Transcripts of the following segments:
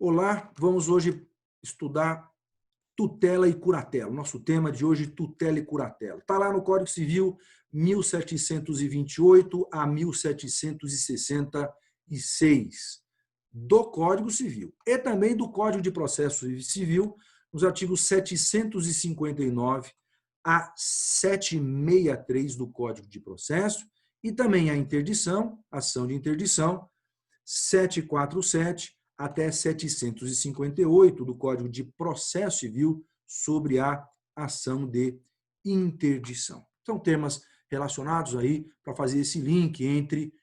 Olá, vamos hoje estudar tutela e curatela. Nosso tema de hoje, tutela e curatela. Está lá no Código Civil 1728 a 1766 do Código Civil e também do Código de Processo Civil, nos artigos 759 a 763 do Código de Processo e também a interdição, ação de interdição, 747 até 758 do Código de Processo Civil sobre a ação de interdição. São temas relacionados aí para fazer esse link entre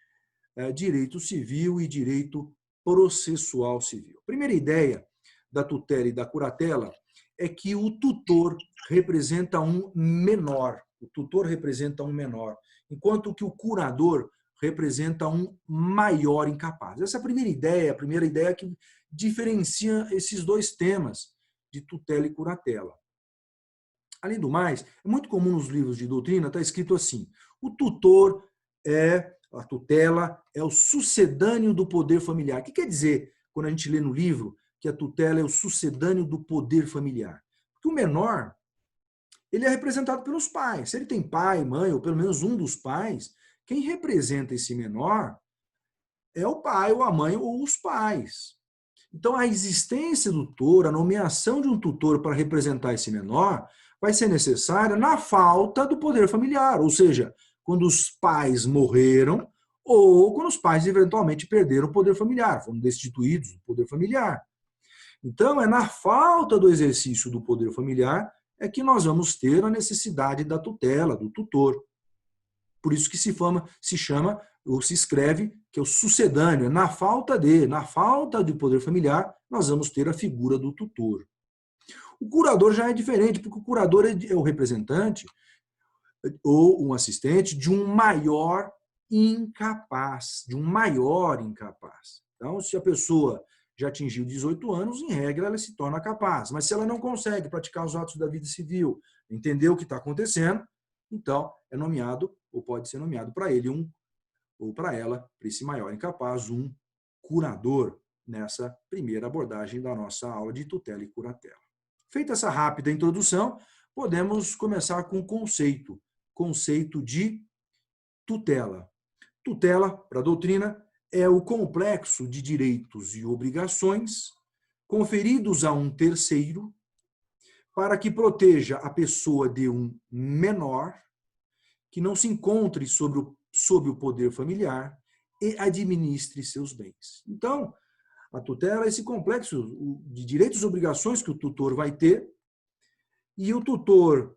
direito civil e direito processual civil. A primeira ideia da tutela e da curatela é que o tutor representa um menor. O tutor representa um menor, enquanto que o curador representa um maior incapaz. Essa é a primeira ideia que diferencia esses dois temas de tutela e curatela. Além do mais, é muito comum nos livros de doutrina, está escrito assim, a tutela é o sucedâneo do poder familiar. O que quer dizer, quando a gente lê no livro, que a tutela é o sucedâneo do poder familiar? Porque o menor, ele é representado pelos pais. Se ele tem pai, mãe, ou pelo menos um dos pais, quem representa esse menor é o pai, ou a mãe, ou os pais. Então, a existência do tutor, a nomeação de um tutor para representar esse menor, vai ser necessária na falta do poder familiar, ou seja, quando os pais morreram ou quando os pais eventualmente perderam o poder familiar, foram destituídos do poder familiar. Então, é na falta do exercício do poder familiar é que nós vamos ter a necessidade da tutela, do tutor. Por isso que se chama ou se escreve que é o sucedâneo, na falta de poder familiar, nós vamos ter a figura do tutor. O curador já é diferente, porque o curador é o representante ou um assistente de um maior incapaz, Então, se a pessoa já atingiu 18 anos, em regra, ela se torna capaz. Mas se ela não consegue praticar os atos da vida civil, entender o que está acontecendo, então é nomeado, ou pode ser nomeado para ele ou para ela, para esse maior incapaz, um curador, nessa primeira abordagem da nossa aula de tutela e curatela. Feita essa rápida introdução, podemos começar com o conceito de tutela. Tutela, para a doutrina, é o complexo de direitos e obrigações conferidos a um terceiro para que proteja a pessoa de um menor que não se encontre sob o poder familiar e administre seus bens. Então, a tutela é esse complexo de direitos e obrigações que o tutor vai ter, e o tutor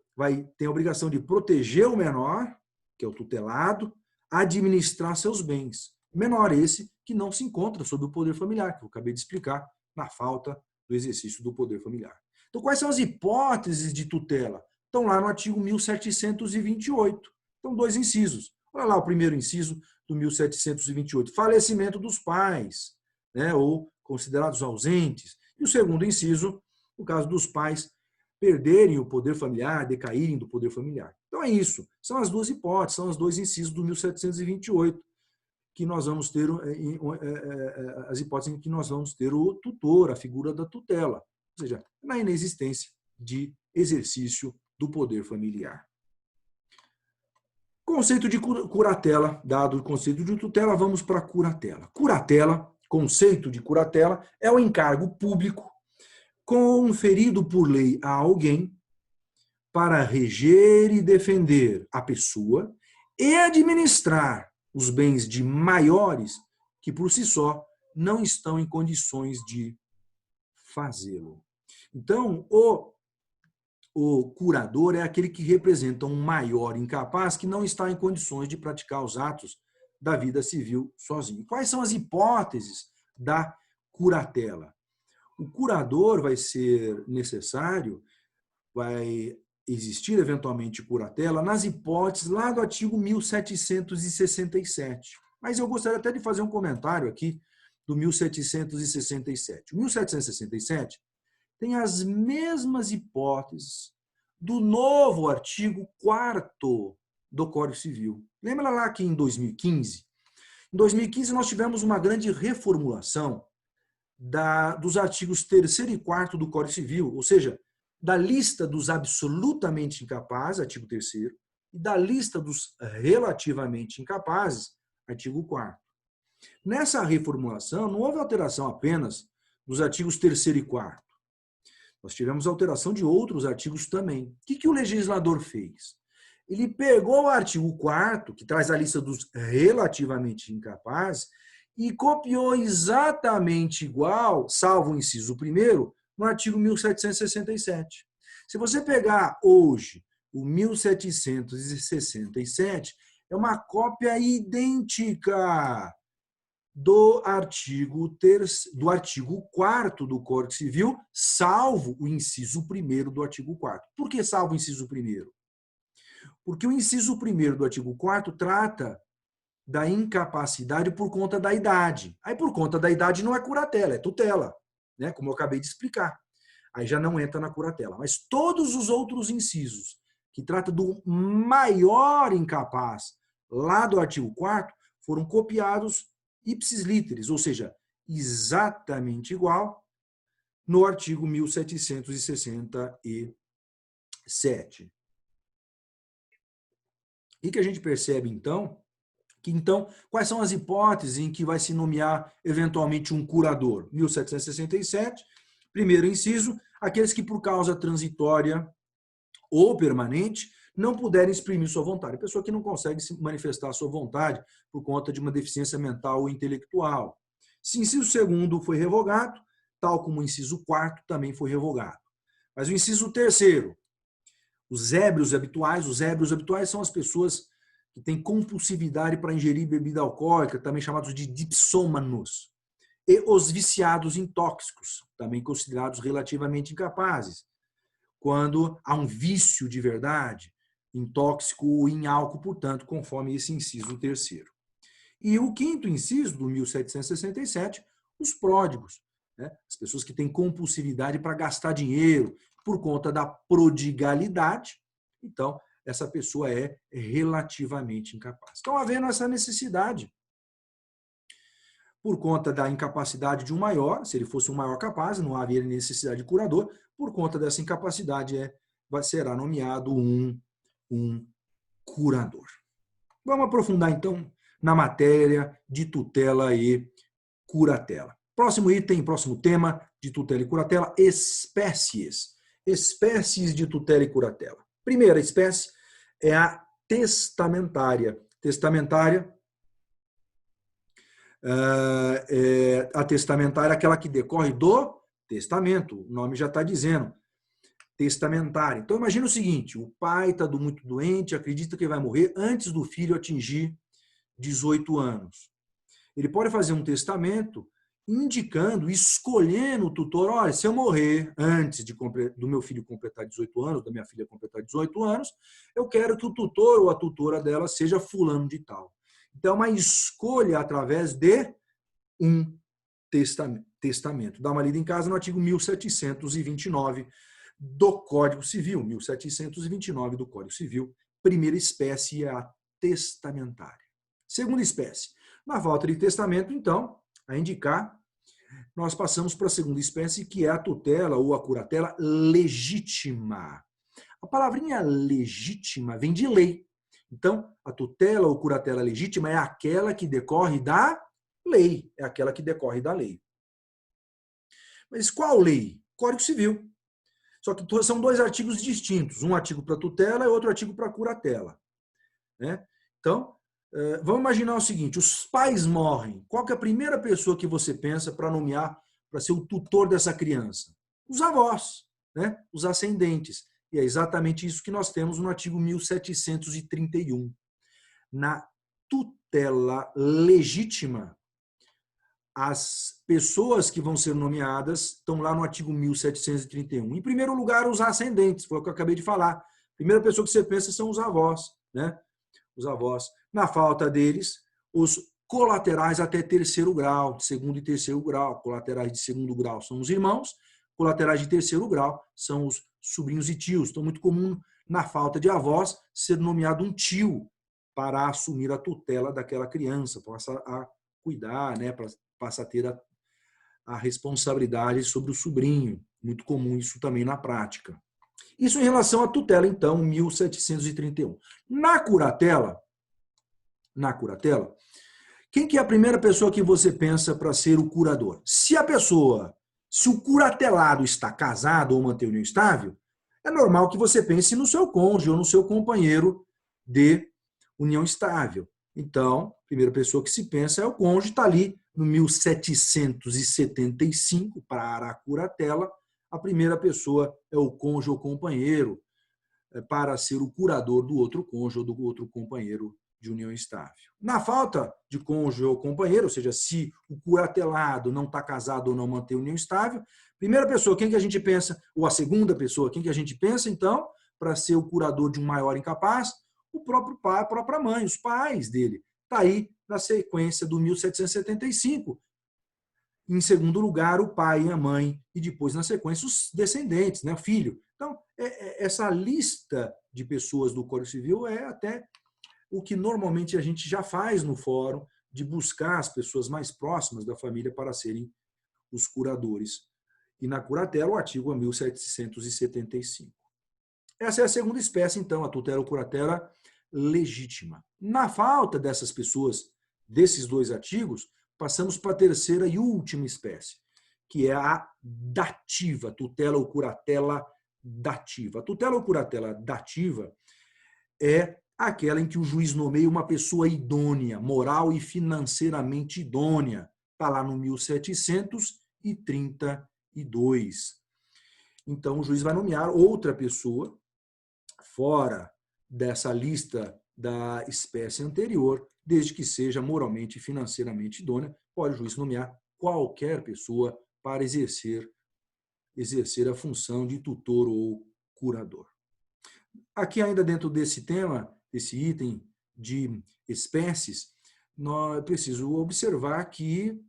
tem a obrigação de proteger o menor, que é o tutelado, administrar seus bens. Menor esse que não se encontra sob o poder familiar, que eu acabei de explicar, na falta do exercício do poder familiar. Então, quais são as hipóteses de tutela? Estão lá no artigo 1728. Então, dois incisos. Olha lá o primeiro inciso do 1728. Falecimento dos pais, né, ou considerados ausentes. E o segundo inciso, no caso dos pais perderem o poder familiar, decaírem do poder familiar. Então é isso. São as duas hipóteses, são os dois incisos do 1728 que nós vamos ter, as hipóteses em que nós vamos ter o tutor, a figura da tutela, ou seja, na inexistência de exercício do poder familiar. Conceito de curatela, dado o conceito de tutela, vamos para a curatela. Conceito de curatela é o encargo público conferido por lei a alguém para reger e defender a pessoa e administrar os bens de maiores que, por si só, não estão em condições de fazê-lo. Então, o curador é aquele que representa um maior incapaz que não está em condições de praticar os atos da vida civil sozinho. Quais são as hipóteses da curatela? O curador vai ser necessário, vai existir eventualmente curatela nas hipóteses lá do artigo 1767. Mas eu gostaria até de fazer um comentário aqui do 1767. O 1767 tem as mesmas hipóteses do novo artigo 4º do Código Civil. Lembra lá que em 2015? Em 2015 nós tivemos uma grande reformulação dos artigos 3º e 4º do Código Civil, ou seja, da lista dos absolutamente incapazes, artigo 3º, e da lista dos relativamente incapazes, artigo 4º. Nessa reformulação, não houve alteração apenas dos artigos 3º e 4º. Nós tivemos alteração de outros artigos também. O que o legislador fez? Ele pegou o artigo 4º, que traz a lista dos relativamente incapazes, e copiou exatamente igual, salvo o inciso 1º, no artigo 1767. Se você pegar hoje o 1767, é uma cópia idêntica do artigo 4º do Código Civil, salvo o inciso 1º do artigo 4º. Por que salvo o inciso 1º? Porque o inciso 1º do artigo 4º trata da incapacidade por conta da idade. Aí, por conta da idade, não é curatela, é tutela, né? Como eu acabei de explicar. Aí já não entra na curatela. Mas todos os outros incisos que tratam do maior incapaz lá do artigo 4º foram copiados ipsis literis, ou seja, exatamente igual no artigo 1767. E que a gente percebe, então, quais são as hipóteses em que vai se nomear eventualmente um curador? 1767, primeiro inciso, aqueles que por causa transitória ou permanente não puderem exprimir sua vontade. A pessoa que não consegue manifestar a sua vontade por conta de uma deficiência mental ou intelectual. Se o inciso 2º foi revogado, tal como o inciso 4º também foi revogado. Mas o inciso 3º, os ébrios habituais são as pessoas que têm compulsividade para ingerir bebida alcoólica, também chamados de dipsômanos, e os viciados em tóxicos, também considerados relativamente incapazes, quando há um vício de verdade em tóxico ou em álcool, portanto, conforme esse inciso 3º. E o 5º inciso do 1767, os pródigos, né? As pessoas que têm compulsividade para gastar dinheiro por conta da prodigalidade, então, essa pessoa é relativamente incapaz. Então, havendo essa necessidade, por conta da incapacidade de um maior, se ele fosse um maior capaz, não haveria necessidade de curador, por conta dessa incapacidade será nomeado um curador. Vamos aprofundar, então, na matéria de tutela e curatela. Próximo item, próximo tema de tutela e curatela, espécies. Espécies de tutela e curatela. Primeira espécie é a testamentária. A testamentária é aquela que decorre do testamento. O nome já está dizendo. Testamentária. Então, imagina o seguinte, o pai está muito doente, acredita que vai morrer antes do filho atingir 18 anos. Ele pode fazer um testamento indicando, escolhendo o tutor, olha, se eu morrer antes do meu filho completar 18 anos, da minha filha completar 18 anos, eu quero que o tutor ou a tutora dela seja fulano de tal. Então, é uma escolha através de um testamento. Dá uma lida em casa no artigo 1729 do Código Civil, 1729 do Código Civil. Primeira espécie é a testamentária. Segunda espécie, na falta de testamento, então, a indicar, nós passamos para a segunda espécie, que é a tutela ou a curatela legítima. A palavrinha legítima vem de lei. Então, a tutela ou curatela legítima é aquela que decorre da lei. É aquela que decorre da lei. Mas qual lei? Código Civil. Só que são dois artigos distintos. Um artigo para tutela e outro artigo para curatela. Né? Então, vamos imaginar o seguinte, os pais morrem. Qual que é a primeira pessoa que você pensa para nomear, para ser o tutor dessa criança? Os avós, né? Os ascendentes. E é exatamente isso que nós temos no artigo 1731. Na tutela legítima, as pessoas que vão ser nomeadas estão lá no artigo 1731. Em primeiro lugar, os ascendentes, foi o que eu acabei de falar. A primeira pessoa que você pensa são os avós, né? Os avós. Na falta deles, os colaterais até terceiro grau, segundo e terceiro grau. Colaterais de segundo grau são os irmãos, colaterais de terceiro grau são os sobrinhos e tios. Então, muito comum, na falta de avós, ser nomeado um tio para assumir a tutela daquela criança, passa a cuidar, né, para passar a ter a responsabilidade sobre o sobrinho. Muito comum isso também na prática. Isso em relação à tutela, então, 1731. Na curatela, quem que é a primeira pessoa que você pensa para ser o curador? Se o curatelado está casado ou mantém união estável, é normal que você pense no seu cônjuge ou no seu companheiro de união estável. Então, a primeira pessoa que se pensa é o cônjuge, está ali no 1775 para a curatela. A primeira pessoa é o cônjuge ou companheiro para ser o curador do outro cônjuge ou do outro companheiro de união estável. Na falta de cônjuge ou companheiro, ou seja, se o curatelado não está casado ou não mantém união estável, primeira pessoa, quem que a gente pensa? Ou a segunda pessoa, quem que a gente pensa, então, para ser o curador de um maior incapaz? O próprio pai, a própria mãe, os pais dele. Está aí na sequência do 1775. Em segundo lugar, o pai e a mãe, e depois, na sequência, os descendentes, né, o filho. Então, essa lista de pessoas do Código Civil é até o que normalmente a gente já faz no fórum, de buscar as pessoas mais próximas da família para serem os curadores. E na curatela, o artigo é 1775. Essa é a segunda espécie, então, a tutela ou curatela legítima. Na falta dessas pessoas, desses dois artigos, passamos para a terceira e última espécie, que é a dativa, tutela ou curatela dativa. A tutela ou curatela dativa é aquela em que o juiz nomeia uma pessoa idônea, moral e financeiramente idônea. Está lá no 1732. Então, o juiz vai nomear outra pessoa fora dessa lista da espécie anterior, desde que seja moralmente e financeiramente idônea. Pode o juiz nomear qualquer pessoa para exercer a função de tutor ou curador. Aqui, ainda dentro desse tema, desse item de espécies, nós precisamos observar que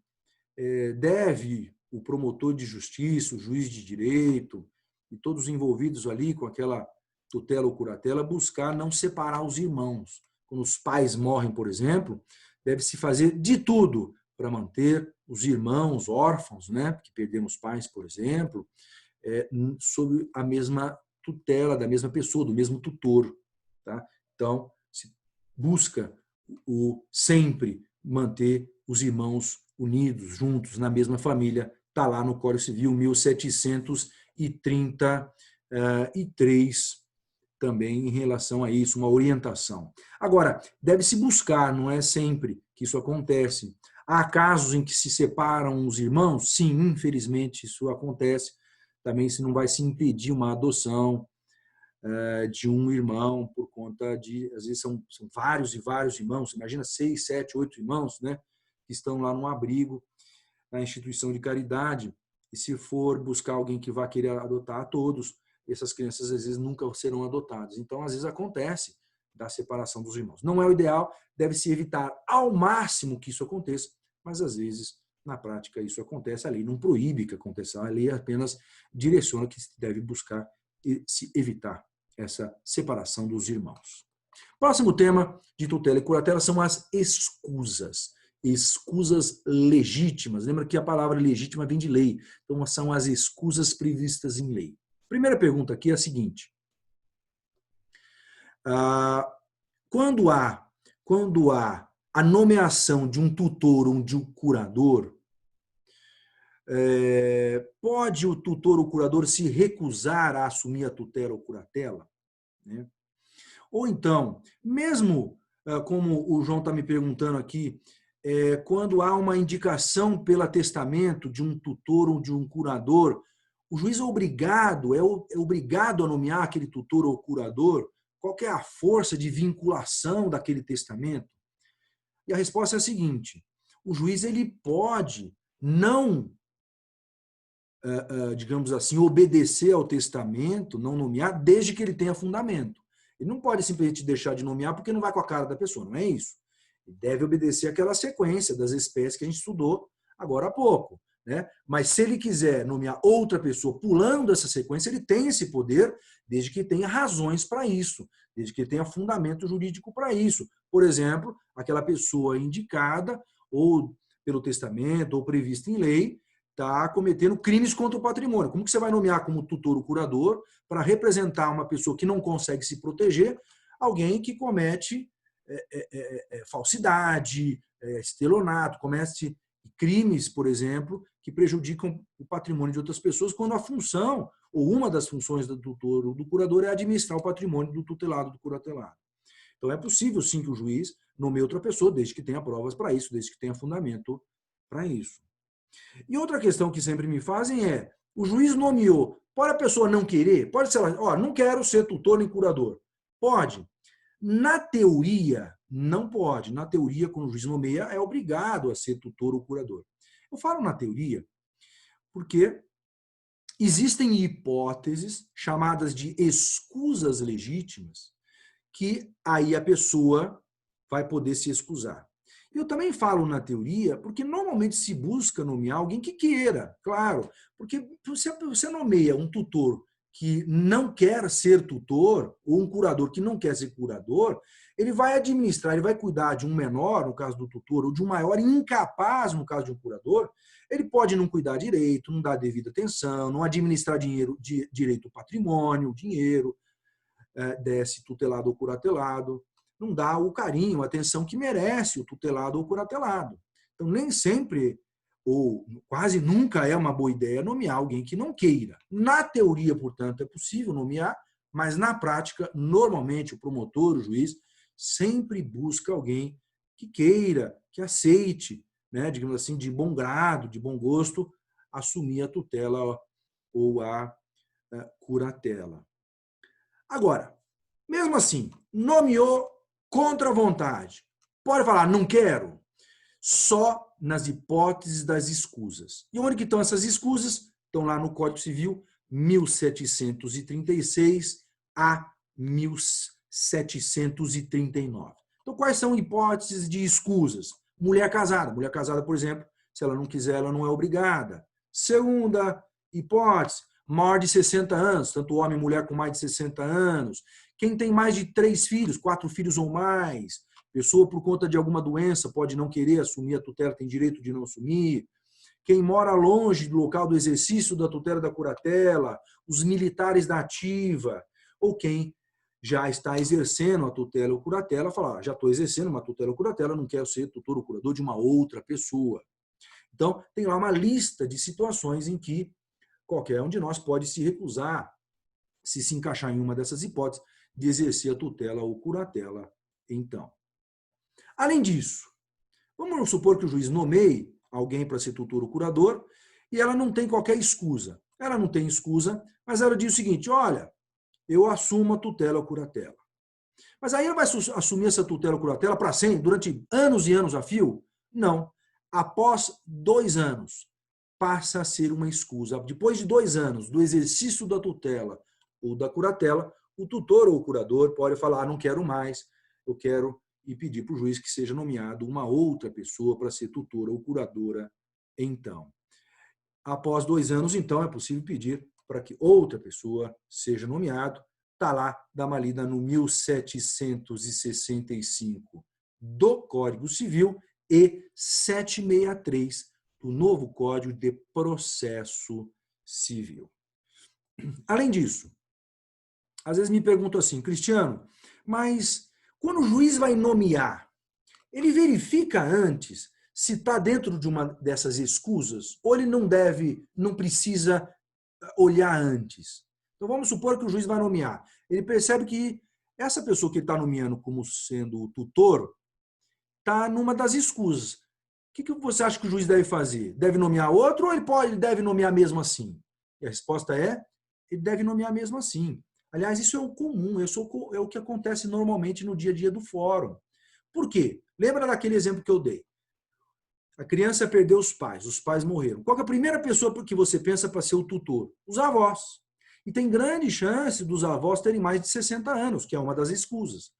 deve o promotor de justiça, o juiz de direito e todos os envolvidos ali com aquela tutela ou curatela buscar não separar os irmãos. Quando os pais morrem, por exemplo, deve-se fazer de tudo para manter os irmãos órfãos, né, que perdemos pais, por exemplo, sob a mesma tutela da mesma pessoa, do mesmo tutor. Tá? Então, se busca sempre manter os irmãos unidos, juntos, na mesma família. Está lá no Código Civil 1733, também em relação a isso, uma orientação. Agora, deve-se buscar, não é sempre que isso acontece. Há casos em que se separam os irmãos? Sim, infelizmente isso acontece. Também se não vai se impedir uma adoção de um irmão por conta de, às vezes são vários e vários irmãos, imagina 6, 7, 8 irmãos, né, que estão lá num abrigo, na instituição de caridade, e se for buscar alguém que vá querer adotar a todos, essas crianças às vezes nunca serão adotadas. Então, às vezes acontece da separação dos irmãos. Não é o ideal, deve-se evitar ao máximo que isso aconteça, mas às vezes, na prática, isso acontece. A lei não proíbe que aconteça, a lei apenas direciona que se deve buscar e se evitar essa separação dos irmãos. Próximo tema de tutela e curatela são as escusas. Escusas legítimas. Lembra que a palavra legítima vem de lei. Então, são as escusas previstas em lei. Primeira pergunta aqui é a seguinte. Quando há a nomeação de um tutor ou de um curador, pode o tutor ou curador se recusar a assumir a tutela ou curatela? Né? Ou então, mesmo como o João está me perguntando aqui, quando há uma indicação pelo testamento de um tutor ou de um curador, o juiz é obrigado a nomear aquele tutor ou curador? Qual que é a força de vinculação daquele testamento? E a resposta é a seguinte: o juiz ele pode não, digamos assim, obedecer ao testamento, não nomear, desde que ele tenha fundamento. Ele não pode simplesmente deixar de nomear porque não vai com a cara da pessoa, não é isso. Ele deve obedecer aquela sequência das espécies que a gente estudou agora há pouco. Né? Mas se ele quiser nomear outra pessoa pulando essa sequência, ele tem esse poder, desde que tenha razões para isso, desde que tenha fundamento jurídico para isso. Por exemplo, aquela pessoa indicada, ou pelo testamento, ou prevista em lei, está cometendo crimes contra o patrimônio. Como que você vai nomear como tutor o curador para representar uma pessoa que não consegue se proteger, alguém que comete falsidade, estelionato, comete crimes, por exemplo, que prejudicam o patrimônio de outras pessoas, quando a função, ou uma das funções do tutor ou do curador, é administrar o patrimônio do tutelado, do curatelado. Então, é possível, sim, que o juiz nomeie outra pessoa, desde que tenha provas para isso, desde que tenha fundamento para isso. E outra questão que sempre me fazem é, o juiz nomeou, pode a pessoa não querer? Pode ser, não quero ser tutor nem curador. Pode. Na teoria, não pode. Na teoria, quando o juiz nomeia, é obrigado a ser tutor ou curador. Eu falo na teoria porque existem hipóteses chamadas de escusas legítimas que aí a pessoa vai poder se excusar. Eu também falo na teoria porque normalmente se busca nomear alguém que queira, claro, porque você nomeia um tutor que não quer ser tutor, ou um curador que não quer ser curador, ele vai administrar, ele vai cuidar de um menor, no caso do tutor, ou de um maior incapaz, no caso de um curador, ele pode não cuidar direito, não dar devida atenção, não administrar direito ao patrimônio, dinheiro, desse tutelado ou curatelado, não dá o carinho, a atenção que merece o tutelado ou curatelado. Então, nem sempre, ou quase nunca é uma boa ideia nomear alguém que não queira. Na teoria, portanto, é possível nomear, mas na prática, normalmente, o promotor, o juiz, sempre busca alguém que queira, que aceite, né, digamos assim, de bom grado, de bom gosto, assumir a tutela ou a curatela. Agora, mesmo assim, nomeou contra a vontade. Pode falar, não quero? Só nas hipóteses das escusas. E onde que estão essas escusas? Estão lá no Código Civil 1736 a 1739. Então, quais são hipóteses de escusas? Mulher casada. Mulher casada, por exemplo, se ela não quiser, ela não é obrigada. Segunda hipótese, maior de 60 anos, tanto homem e mulher com mais de 60 anos. Quem tem mais de 3 filhos, 4 filhos ou mais, pessoa por conta de alguma doença pode não querer assumir a tutela, tem direito de não assumir. Quem mora longe do local do exercício da tutela da curatela, os militares da ativa, ou quem já está exercendo a tutela ou curatela, fala, já estou exercendo uma tutela ou curatela, não quero ser tutor ou curador de uma outra pessoa. Então, tem lá uma lista de situações em que qualquer um de nós pode se recusar, se encaixar em uma dessas hipóteses, de exercer a tutela ou curatela, então. Além disso, vamos supor que o juiz nomeie alguém para ser tutor ou curador e ela não tem qualquer escusa. Ela não tem escusa, mas ela diz o seguinte, olha, eu assumo a tutela ou curatela. Mas aí ela vai assumir essa tutela ou curatela para sempre, durante anos e anos a fio? Não. Após 2 anos, passa a ser uma escusa. Depois de 2 anos do exercício da tutela ou da curatela, o tutor ou o curador pode falar, não quero mais, eu quero e pedir para o juiz que seja nomeado uma outra pessoa para ser tutora ou curadora então. Após 2 anos, então, é possível pedir para que outra pessoa seja nomeado. Está lá, dá uma lida no 1765 do Código Civil e 763 do novo Código de Processo Civil. Além disso, às vezes me perguntam assim, Cristiano, mas quando o juiz vai nomear, ele verifica antes se está dentro de uma dessas escusas ou ele não precisa olhar antes. Então vamos supor que o juiz vai nomear. Ele percebe que essa pessoa que ele está nomeando como sendo o tutor está numa das escusas. O que você acha que o juiz deve fazer? Deve nomear outro ou ele deve nomear mesmo assim? E a resposta é, ele deve nomear mesmo assim. Aliás, isso é o comum, é o que acontece normalmente no dia a dia do fórum. Por quê? Lembra daquele exemplo que eu dei? A criança perdeu os pais morreram. Qual é a primeira pessoa que você pensa para ser o tutor? Os avós. E tem grande chance dos avós terem mais de 60 anos, que é uma das escusas.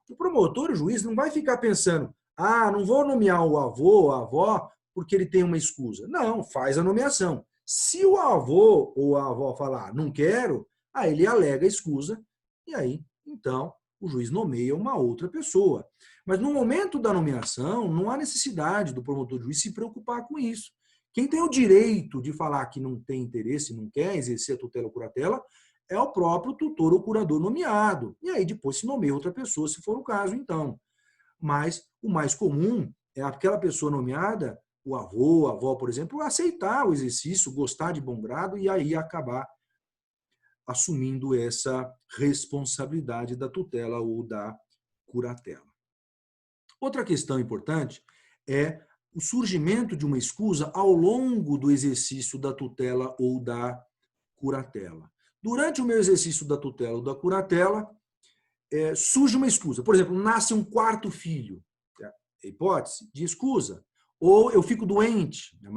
O promotor, o juiz, não vai ficar pensando, não vou nomear o avô ou a avó porque ele tem uma escusa. Não, faz a nomeação. Se o avô ou a avó falar, não quero, aí ele alega a escusa e aí, então, o juiz nomeia uma outra pessoa. Mas no momento da nomeação, não há necessidade do promotor de juiz se preocupar com isso. Quem tem o direito de falar que não tem interesse, não quer exercer a tutela ou curatela, é o próprio tutor ou curador nomeado. E aí depois se nomeia outra pessoa, se for o caso, então. Mas o mais comum é aquela pessoa nomeada, o avô, a avó, por exemplo, aceitar o exercício, gostar de bom grado e aí acabar assumindo essa responsabilidade da tutela ou da curatela. Outra questão importante é o surgimento de uma escusa ao longo do exercício da tutela ou da curatela. Durante o meu exercício da tutela ou da curatela, surge uma escusa. Por exemplo, nasce um quarto filho. É hipótese de escusa. Ou eu fico doente. É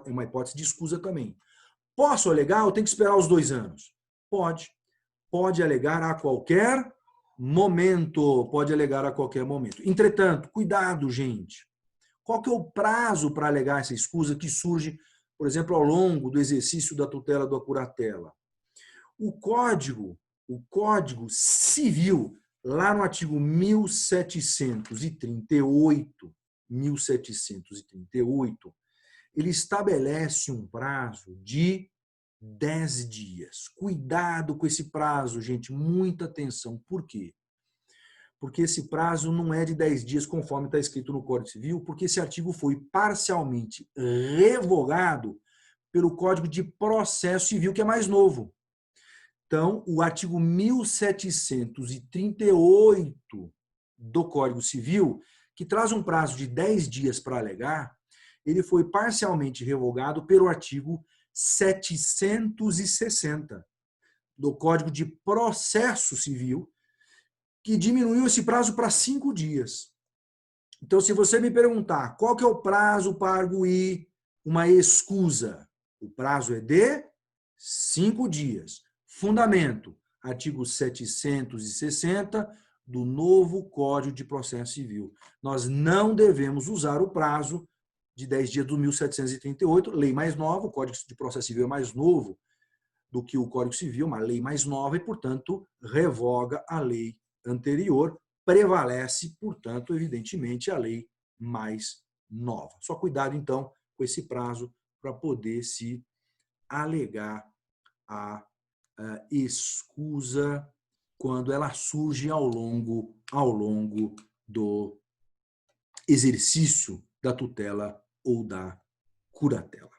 uma hipótese de escusa também. Posso alegar ou tenho que esperar os 2 anos? Pode. Pode alegar a qualquer momento. Pode alegar a qualquer momento. Entretanto, cuidado, gente. Qual que é o prazo para alegar essa escusa que surge, por exemplo, ao longo do exercício da tutela ou da curatela? O Código Civil, lá no artigo 1738, ele estabelece um prazo de 10 dias. Cuidado com esse prazo, gente, muita atenção. Por quê? Porque esse prazo não é de 10 dias, conforme está escrito no Código Civil, porque esse artigo foi parcialmente revogado pelo Código de Processo Civil, que é mais novo. Então, o artigo 1738 do Código Civil, que traz um prazo de 10 dias para alegar, ele foi parcialmente revogado pelo artigo 760 do Código de Processo Civil, que diminuiu esse prazo para 5 dias. Então, se você me perguntar qual que é o prazo para arguir uma escusa, o prazo é de 5 dias. Fundamento, artigo 760 do novo Código de Processo Civil. Nós não devemos usar o prazo de 10 dias do 1738, lei mais nova, o Código de Processo Civil é mais novo do que o Código Civil, uma lei mais nova e, portanto, revoga a lei anterior, prevalece, portanto, evidentemente, a lei mais nova. Só cuidado, então, com esse prazo para poder se alegar a escusa quando ela surge ao longo do exercício da tutela ou da curatela.